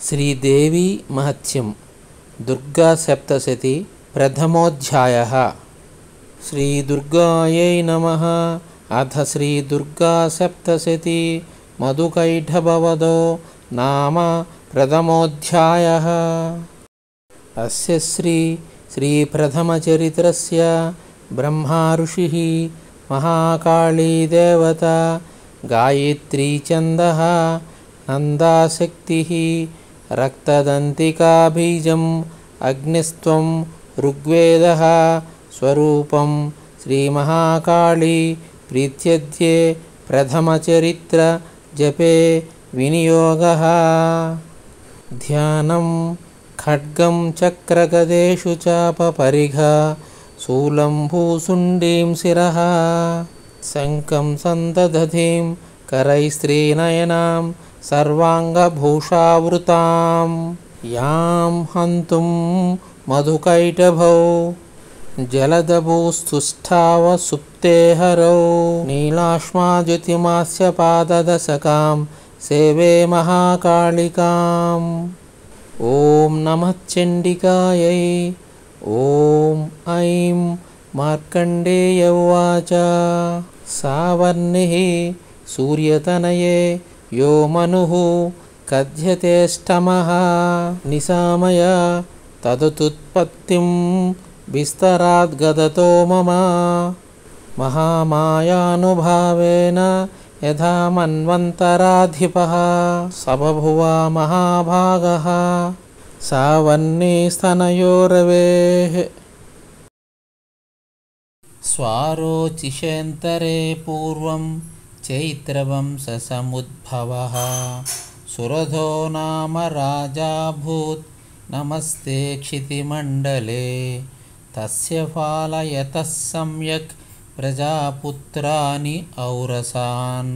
श्रीदेवी महत्यं दुर्गा सप्तशती प्रथमोऽध्यायः। श्रीदुर्गायै नमः। अथ श्रीदुर्गा सप्तशती मधुकैटभवधो नाम प्रथमोऽध्यायः। अस्य श्रीप्रथमचरित्रस्य ब्रह्मा ऋषिः, महाकाली देवता, गायत्री छन्दः, नन्दाशक्तिः, रक्तदन्तिका बीजम्, अग्निस्त्वं ऋग्वेदः। स्वरूपं श्रीमहाकाली प्रीत्यर्थे प्रथमचरित्र जपे विनियोगः। ध्यानं खड्गं चक्रगदेषु चापपरिघ शूलं भूसुण्डीं शिरः, शङ्खं सन्दधतीं करैस्त्रीनयनां सर्वाङ्गभूषावृतां, यां हन्तुं मधुकैटभौ जलदभूस्तुष्टाव सुप्ते हरौ, नीलाश्माज्योतिमास्य पाददशकां सेवे महाकालिकाम्। ॐ नमः चण्डिकायै। ॐ ऐं मार्कण्डेय उवाच। सावर्णिः सूर्यतनये यो मनुः कथ्यतेष्टमः, निशामय तदुत्पत्तिं विस्तराद्गदतो मम, महामायानुभावेन यथा मन्वन्तराधिपः स बभुव महाभागः। सावर्णिस्तनयोरवेः स्वारोचिषेऽन्तरे पूर्वं चैत्रवंशसमुद्भवः, सुरधो नाम राजाभूत् नमस्ते क्षितिमण्डले, तस्य पालयतः सम्यक् प्रजापुत्राणि औरसान्,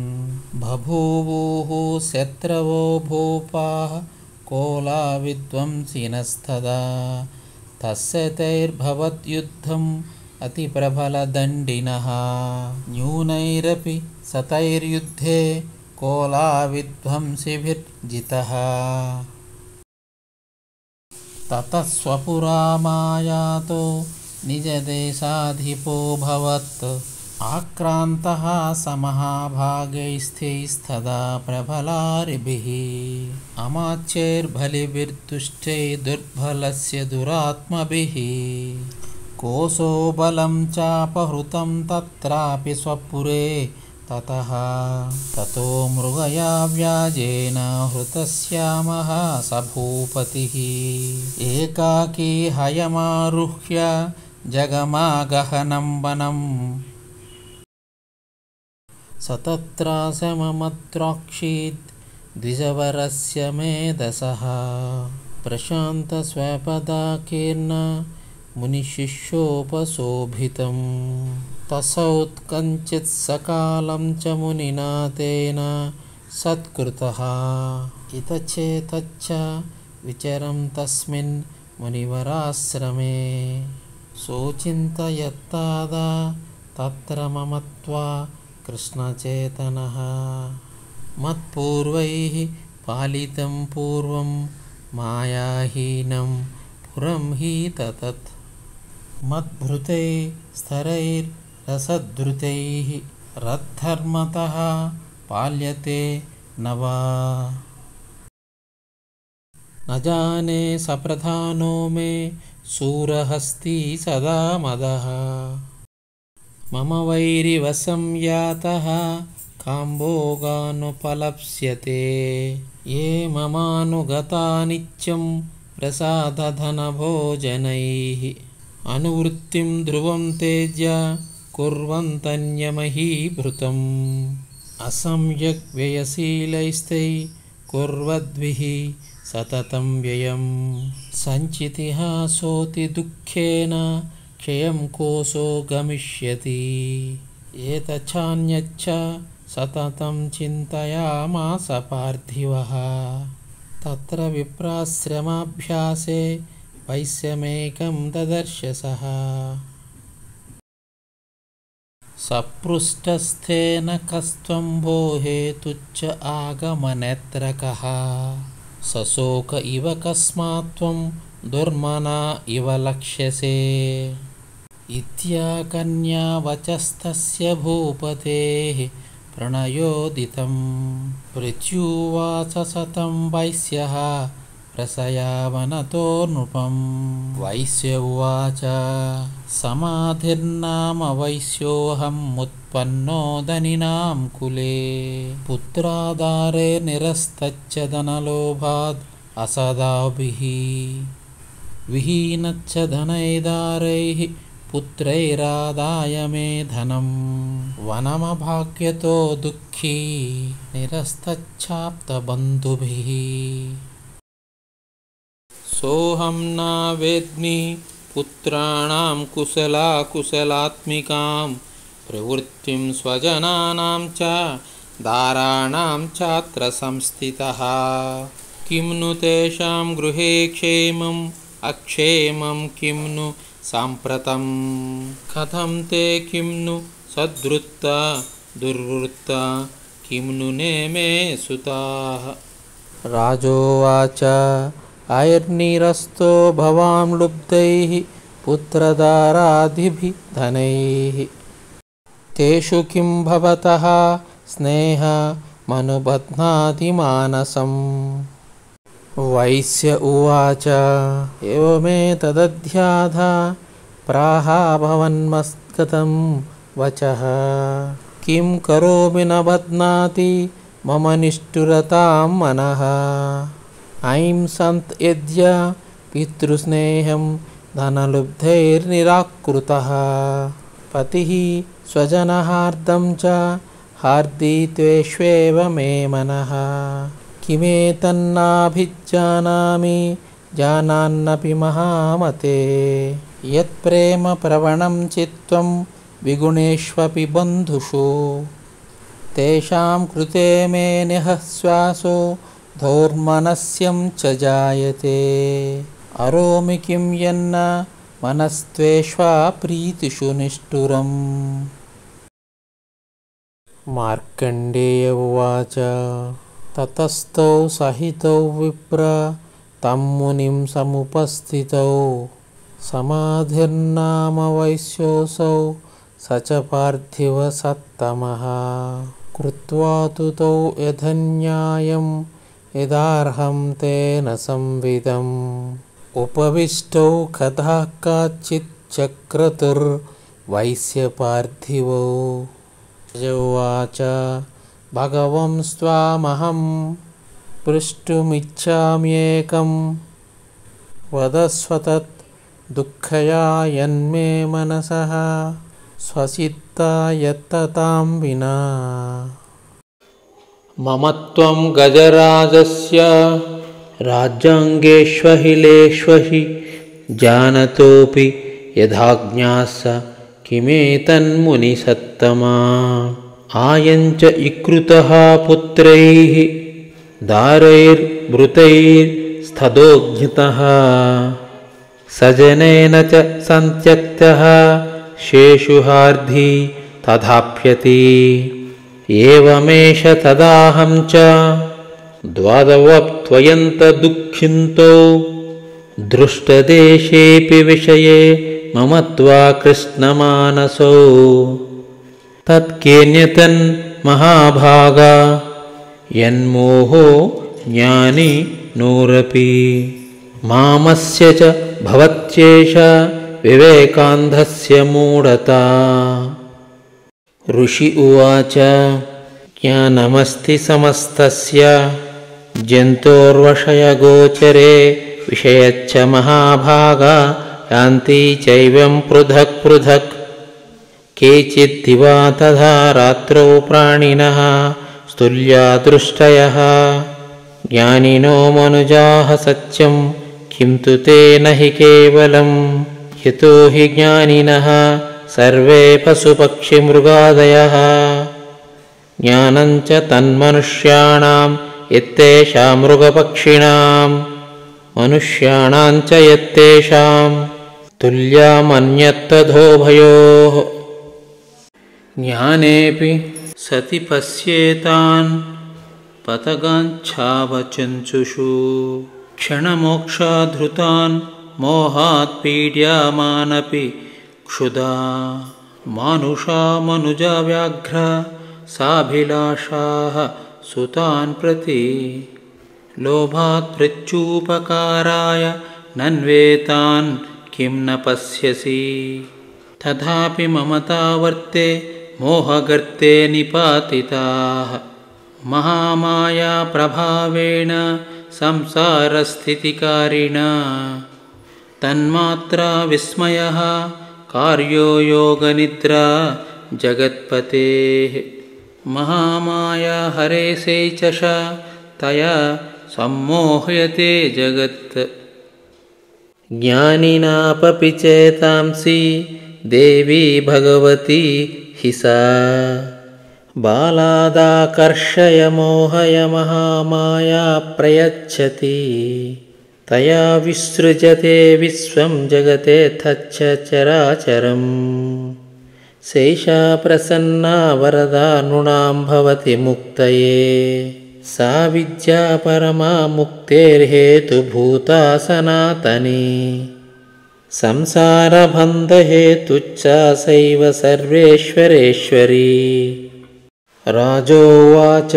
बभूवुः शत्रवो भूपाः कोलाविध्वंसिनस्तदा, तस्य तैर्भवद्युद्धम् अतिप्रबलदण्डिनः, न्यूनैरपि शतैर्युद्धे कोलाविध्वंसिभिर्जितः, ततः स्वपुरामायातो निजदेशाधिपोऽभवत्, आक्रान्तः समहाभागैस्तैस्तदा प्रबलारिभिः, अमाच्यैर्बलिभिर्दुष्टैः दुर्बलस्य दुरात्मभिः, कोशो बलं चापहृतं तत्रापि स्वपुरे, ततः ततो मृगया व्याजेन हृतस्यामः स भूपतिः, एकाकी हयमारुह्य जगमागहनं वनम्, स तत्रासममत्राक्षीत् द्विजवरस्य मेधसः, प्रशान्तस्वपदाकेन मुनिशिष्योपशोभितं, तसौत्कञ्चित् सकालं च मुनिना तेन सत्कृतः, इतचेतच्च विचरं तस्मिन् मुनिवराश्रमे, सोचिन्तयत्तादा तत्र ममत्वा कृष्णचेतनः, मत्पूर्वैः पालितं पूर्वं मायाहीनं पुरं हि ततत्, मद्भृतैः स्तरैर्रसद्धृतैः रद्धर्मतः पाल्यते न वा, न जाने सप्रधानो मे शूरहस्ती सदा मदः, मम वैरिवशं यातः काम्भोगानुपलप्स्यते, ये ममानुगता नित्यं प्रसादधनभोजनैः, अनुवृत्तिं ध्रुवं त्यज्य कुर्वन्तन्यमहीभृतम्, असम्यक् व्ययशीलैस्तैः कुर्वद्भिः सततं व्ययं, सञ्चितिहासोऽति दुःखेन क्षयं कोशो गमिष्यति, एतच्छान्यच्च सततं चिन्तयामास पार्थिवः, तत्र विप्राश्रमाभ्यासे वैश्यमेकं ददर्शसः, सपृष्टस्थेन कस्त्वं भो हेतुच्च आगमनेऽत्र कः सशोक इव कस्मात् त्वं दुर्मना इव लक्ष्यसे। इत्याकन्या वचस्तस्य भूपतेः प्रणयोदितं। पृथ्व्युवाच सतं वैश्यः प्रसयावनतो नृपं। वैश्य उवाच समाधिर्नाम वैश्योऽहम् उत्पन्नो धनिनां कुले। पुत्रादारे निरस्तच्च धनलोभाद् असदाभिः। विहीनच्च धनैदारैः पुत्रैरादाय मे धनं। वनमभाग्यतो दुःखी निरस्तच्छाप्तबन्धुभिः। सोऽहं न वेद्मि पुत्राणां कुशलाकुशलात्मिकां प्रवृत्तिं स्वजनानां च दाराणां चात्र संस्थितः। किं नु तेषां गृहे क्षेमम् अक्षेमं किं नु साम्प्रतं। कथं ते किं नु सद्वृत्ता दुर्वृत्ता किं नु नेमे सुताः। राजोवाच आयुर्निरस्तो भवां लुब्धैः पुत्रदारादिभिः धनैः। तेषु किं भवतः स्नेहमनुबध्नाति मानसम्। वैश्य उवाच एवमेतदध्याधा प्राहाभवन्मस्गतं वचः। किं करोमि न बध्नाति मम निष्ठुरतां मनः। ऐं सन्त यद्य पितृस्नेहं धनलुब्धैर्निराकृतः। पतिः स्वजनहार्दं च हार्दी त्वेष्वेव मे मनः। किमेतन्नाभिजानामि जानान्नपि महामते। यत्प्रेमप्रवणं चित्तं विगुणेष्वपि बन्धुषु। तेषां कृते मे निःश्वासो धौर्मनस्यं च जायते। अरोमि किं यन्न मनस्त्वेष्वा प्रीतिषु निष्ठुरम्। मार्कण्डेय उवाच ततस्तौ सहितौ विप्र तं मुनिं समुपस्थितौ। समाधिर्नाम वैश्योऽसौ स च पार्थिवसत्तमः। कृत्वा तु तौ यथन्यायं यदार्हं तेन संविदम्। उपविष्टौ कथः काचित् चक्रतुर्वैश्यपार्थिवौ। उवाच भगवंस्त्वामहं पृष्टुमिच्छाम्येकं। वदस्व तत् दुःखया यन्मे मनसः स्वचित्ता यत्ततां विना। मम त्वं गजराजस्य राज्याङ्गेष्वहिलेष्वहि जानतोऽपि यथाज्ञास किमेतन्मुनिसत्तमा। आयञ्च इकृतः पुत्रैः दारैर्भृतैर्स्थदोज्ञितः। सजनेन च सन्त्यक्तः शेषुहार्धी तथाप्यति। एवमेष तदाहं च द्वादवत्वयन्तदुःखिन्तो। दृष्टदेशेऽपि विषये मम त्वा कृष्णमानसौ। तत्केन्यतन् महाभागा यन्मोहो ज्ञानी नोरपि। मामस्य च भवत्येष विवेकान्धस्य मूढता। ऋषि उवाच ज्ञानमस्ति समस्तस्य जन्तोर्वशयगोचरे। विषयच्च महाभागा यान्ति चैवं पृथक् पृथक्। केचिद्दिवा तथा रात्रौ प्राणिनः स्तुल्या दृष्टयः। ज्ञानिनो मनुजाः सत्यं किं तु तेन हि केवलम्। यतो हि ज्ञानिनः सर्वे पशुपक्षिमृगादयः। ज्ञानञ्च तन्मनुष्याणां यत्तेषां मृगपक्षिणां। मनुष्याणां च यत्तेषां तुल्यमन्यत्तदोभयोः। ज्ञानेऽपि सति पश्येतान् पतगाञ्छावचंसुषु क्षणमोक्षाधृतान् मोहात् पीड्यमानपि क्षुधा मानुषा मनुजा व्याघ्र साभिलाषाः सुतान् प्रति लोभात् प्रत्युपकाराय नन्वेतान् किं न पश्यसि तथापि ममतावर्ते मोहगर्ते निपातिताः महामाया प्रभावेण संसारस्थितिकारिणा तन्मात्रा विस्मयः कार्यो योगनिद्रा जगत्पतेः महामाया हरेशे च तया सम्मोह्यते जगत् ज्ञानिनापि चेतांसि देवी भगवती हि सा बालादाकर्षय मोहय महामाया प्रयच्छति तया विसृजते विश्वं जगते तच्च चराचरम् सैषा प्रसन्ना वरदा नृणां भवति मुक्तये सा विद्या परमा मुक्तेर्हेतुभूता सनातनी संसारबन्धहेतुश्च सैव सर्वेश्वरेश्वरी राजोवाच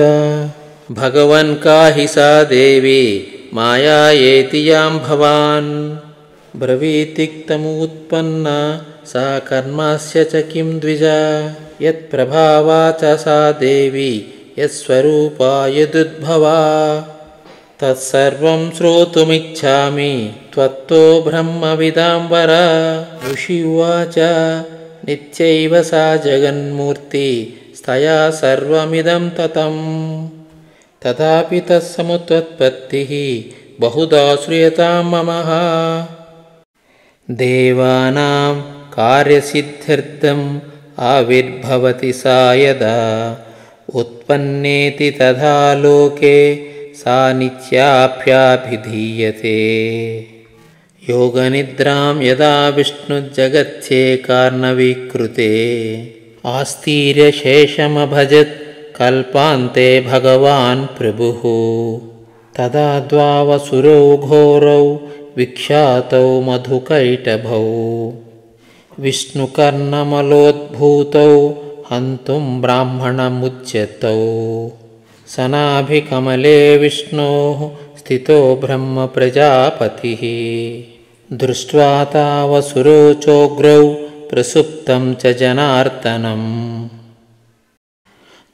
भगवन् का हि सा देवी मायायेति यां भवान् ब्रवीतिक्तमुत्पन्ना सा कर्मस्य च किं द्विजा यत्प्रभावा च सा देवी यत्स्वरूपा यदुद्भवा तत्सर्वं श्रोतुमिच्छामि त्वत्तो ब्रह्मविदां वर ऋषि उवाच नित्यैव सा जगन्मूर्ति स्तया सर्वमिदं ततं तथापि तत्समुत्पत्तिः बहुधा श्रूयतां ममः देवानां कार्यसिद्ध्यर्थम् आविर्भवति सा यदा उत्पन्नेति तथा लोके सा नित्याप्याभिधीयते योगनिद्रां यदा विष्णुजगत्येकार्णवीकृते आस्तीर्यशेषमभजत् कल्पान्ते भगवान् प्रभुः तदा द्वावसुरौ घोरौ विख्यातौ मधुकैटभौ विष्णुकर्णमलोद्भूतौ हन्तुं ब्राह्मणमुच्यतौ सनाभिकमले विष्णोः स्थितो ब्रह्मप्रजापतिः दृष्ट्वा तावसुरो चोग्रौ प्रसुप्तं च जनार्दनम्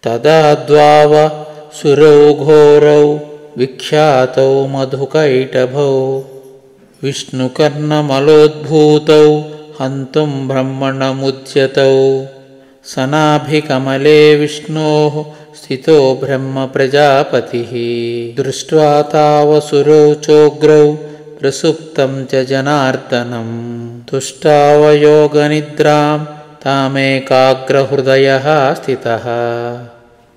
तदा द्वावसुरौ घोरौ विख्यातौ मधुकैटभौ विष्णुकर्णमलोद्भूतौ हन्तुं ब्रह्मणमुच्यतौ सनाभिकमले विष्णोः स्थितो ब्रह्मप्रजापतिः दृष्ट्वा तावसुरौ चोग्रौ प्रसुप्तं च जनार्दनम् तुष्टावयोगनिद्रां तामेकाग्रहृदयः स्थितः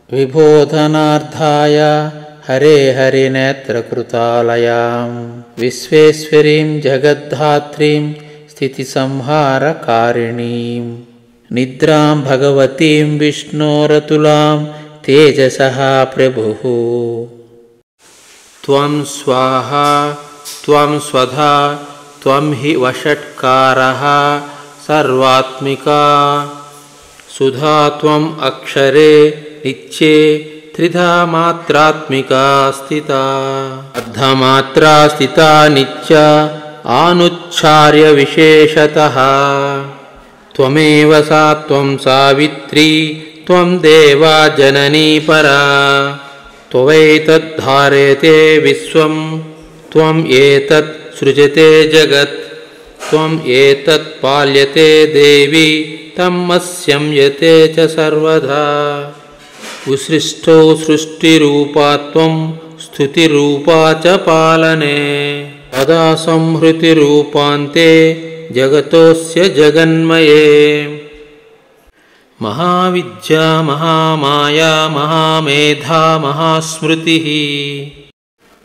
विबोधनार्थाय हरे हरिनेत्रकृतालयां विश्वेश्वरीं जगद्धात्रीं स्थितिसंहारकारिणीं निद्रां भगवतीं विष्णोरतुलां तेजसः प्रभुः त्वं स्वाहा त्वं स्वधा त्वं हि वषट्कारः सर्वात्मिका सुधा त्वम् अक्षरे नित्ये त्रिधा मात्रात्मिका स्थिता अर्धमात्रा स्थिता नित्या आनुच्छार्य विशेषतः त्वमेव सा त्वं सावित्री त्वं देवा जननी परा त्वैतद्धारयते विश्वं त्वम् एतत् सृजते जगत् त्वम् एतत् पाल्यते देवी तमस्यं यते च सर्वदा उसृष्टौ सृष्टिरूपा त्वं स्तुतिरूपा च पालने तदा संहृतिरूपान्ते जगतोऽस्य जगन्मये महाविद्या महामाया महामेधा महास्मृतिः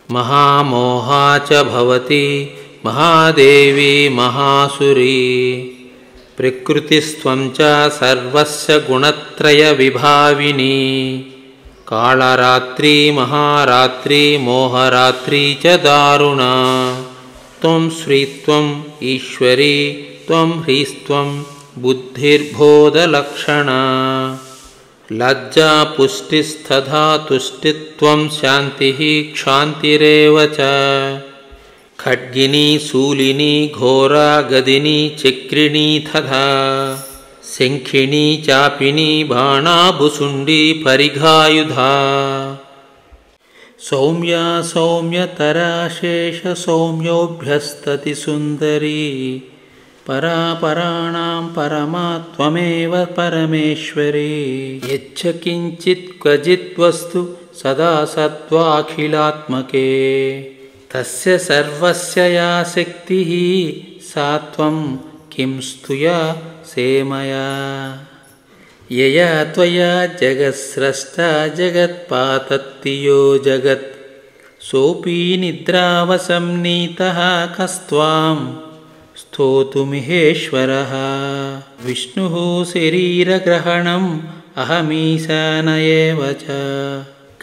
महामोहा च भवति महादेवी महासुरी प्रकृतिस्त्वं च सर्वस्य गुणत्रयविभाविनी कालरात्रि महारात्रि मोहरात्रि च दारुणा त्वं श्रीत्वम् ईश्वरी त्वं ह्रीस्त्वं बुद्धिर्बोधलक्षणा लज्जा पुष्टिस्तथा तुष्टित्वं शान्तिः क्षान्तिरेव च खड्गिनी शूलिनी घोरा गदिनी चक्रिणी तथा शङ्खिनी चापिनी बाणा भुसुण्डी परिघायुधा सौम्या सौम्यतरा शेष सौम्योऽभ्यस्तति सुन्दरी परापराणां परमा त्वमेव परमेश्वरी यच्च किञ्चित् क्वचित् वस्तु सदा सत्त्वाखिलात्मके तस्य सर्वस्य या शक्तिः सा त्वं किं स्तुया सेमया यया त्वया जगत्स्रष्टा जगत्पातत्ति यो जगत् सोऽपि निद्रावसंनीतः कस्त्वां स्तोतुमिहेश्वरः विष्णुः शरीरग्रहणम् अहमीशान एव च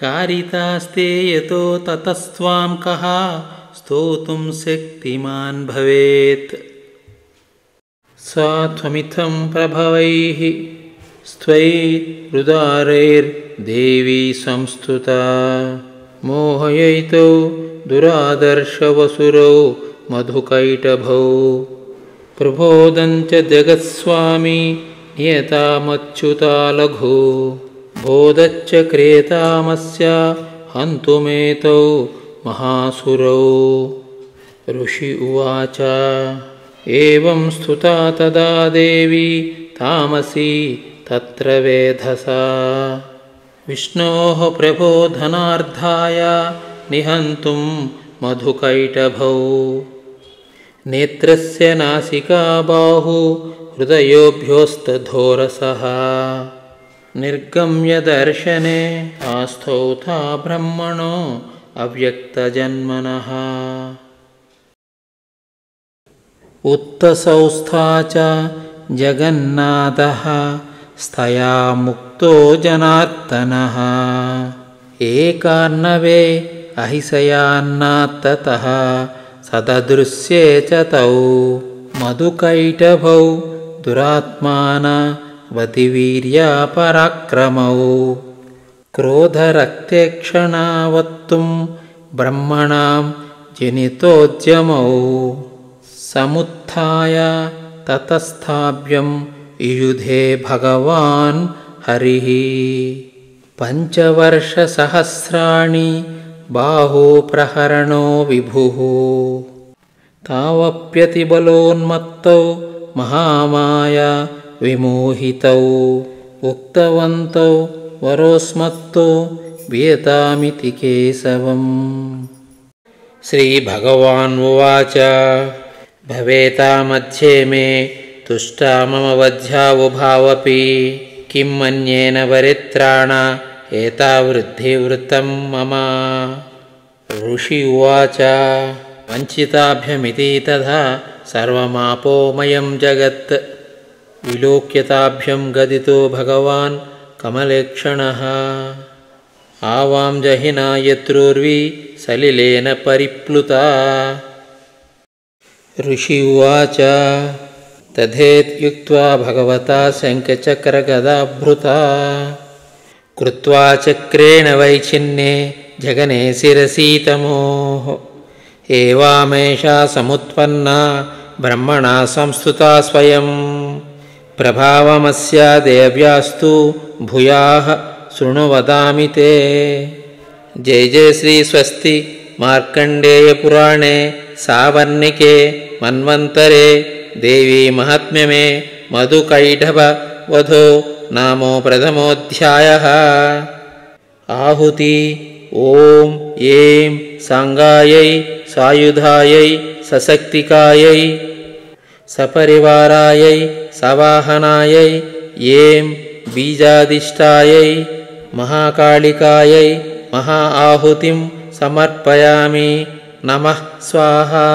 कारितास्ते यतो ततस्त्वां कः स्तोतुं शक्तिमान् भवेत् सा त्वमित्थं प्रभवैः स्त्वैरुदारैर्देवी संस्तुता मोहयितौ दुरादर्शवसुरौ मधुकैटभौ प्रबोधञ्च जगत्स्वामी नियतामच्युता लघु बोधच्च क्रेतामस्य हन्तुमेतौ महासुरौ ऋषि उवाच एवं स्तुता तदा देवी तामसी तत्र वेधसा विष्णोः प्रबोधनार्थाय निहन्तुं मधुकैटभौ नेत्रस्य नासिका बाहु हृदयोभ्योस्तधोरसः निर्गम्य दर्शने आस्थौता ब्रह्मणो अव्यक्तजन्मनः उत्तसौस्था च जगन्नाथः स्थया मुक्तो जनार्दनः एकार्णवे अहिंसयान्नात्ततः सददृश्ये च तौ मधुकैटभौ दुरात्मानवतिवीर्यापराक्रमौ क्रोधरक्तेक्षणावत्तुं ब्रह्मणां जनितोद्यमौ समुत्थाय ततस्थाभ्यं युयुधे भगवान् हरिः पञ्चवर्षसहस्राणि बाहुप्रहरणो विभुः तावप्यतिबलोन्मत्तौ महामाया विमोहितौ उक्तवन्तौ वरोस्मत्तो वियतामिति केशवम् श्रीभगवान् उवाच भवेतामध्ये मे तुष्टा मम वध्यावुभावपि किं मन्येन वरित्राण एतावृद्धिवृत्तं मम ऋषि उवाच वञ्चिताभ्यमिति तथा सर्वमापोमयं जगत् विलोक्यताभ्यं गदितो भगवान् कमलेक्षणः आवां जहिना यत्रोर्वी सलिलेन परिप्लुता ऋषि उवाच तथेत्युक्त्वा भगवता शङ्खचक्रगदाभृता कृत्वा चक्रेण वैच्छिन्ने जगने शिरसि तमोः एवामेषा समुत्पन्ना ब्रह्मणा संस्तुता स्वयं प्रभावमस्या देव्यास्तु भूयाः शृणु वदामि ते जय जय श्री स्वस्ति मार्कण्डेयपुराणे सावर्णिके मन्वन्तरे देवी महात्म्यमे मधुकैटभवधो नामो प्रथमोऽध्यायः आहुति ॐ ऐं साङ्गायै सायुधायै सशक्तिकायै सपरिवारायै सवाहनायै ऐं बीजादिष्टायै महाकालिकायै महा आहुतिं समर्पयामि नमः स्वाहा।